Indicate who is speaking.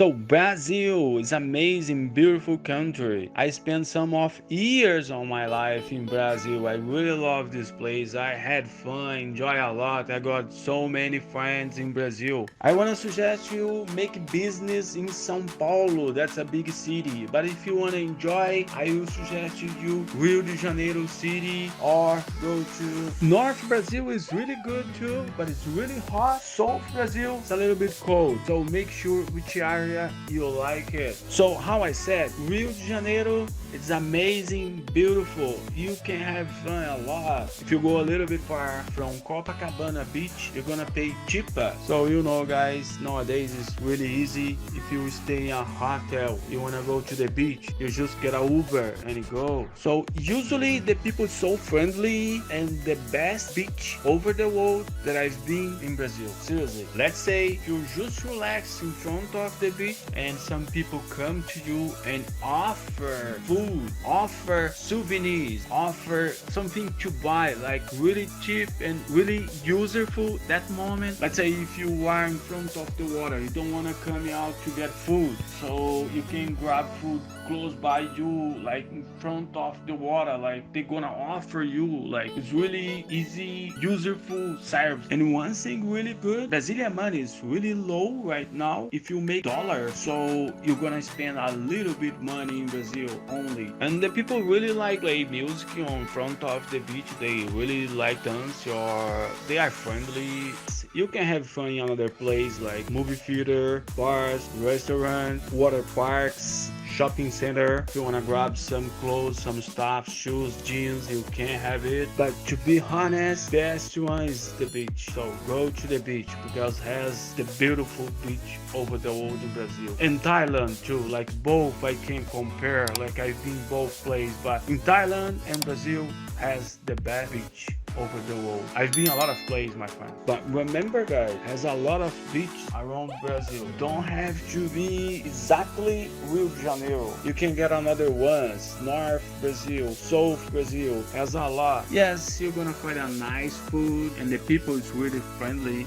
Speaker 1: So Brazil is amazing, beautiful country. I spent some of years of my life in Brazil. I really love this place. I had fun, enjoy a lot. I got so many friends in Brazil. I wanna suggest you make business in São Paulo. That's a big city. But if you wanna enjoy, I will suggest you Rio de Janeiro city or go to North Brazil is really good too, but it's really hot. South Brazil is a little bit cold. So make sure which area you like it. So how I said, Rio de Janeiro, it's amazing, beautiful. You can have fun a lot. If you go a little bit far from Copacabana beach, you're gonna pay cheaper. So you know guys, nowadays it's really easy. If you stay in a hotel, you wanna go to the beach, you just get a Uber and you go. So usually the people so friendly and the best beach over the world that I've been in Brazil. Seriously. Let's say you just relax in front of the beach and some people come to you and offer food, offer souvenirs, offer something to buy like really cheap and really useful that moment. Let's say if you are in front of the water, you don't want to come out to get food, so you can grab food close by you, like in front of the water, like they're gonna offer you, like it's really easy, useful service. And one thing really good, Brazilian money is really low right now if you make dollars, so you're gonna spend a little bit money in Brazil only. And the people really like play music on front of the beach, they really like dance or they are friendly. You can have fun in another place like movie theater, bars, restaurant, water parks, shopping center. If you wanna grab some clothes, some stuff, shoes, jeans, you can have it. But to be honest, best one is the beach. So go to the beach because it has the beautiful beach over the world in Brazil. And Thailand too, like both I can compare, like I've been both places, but in Thailand and Brazil has the best beach over the world. I've been a lot of places, my friend. But remember guys, has a lot of beach around Brazil. Don't have to be exactly Rio de Janeiro. You can get another ones. North Brazil, South Brazil, has a lot. Yes, you're gonna find a nice food and the people is really friendly.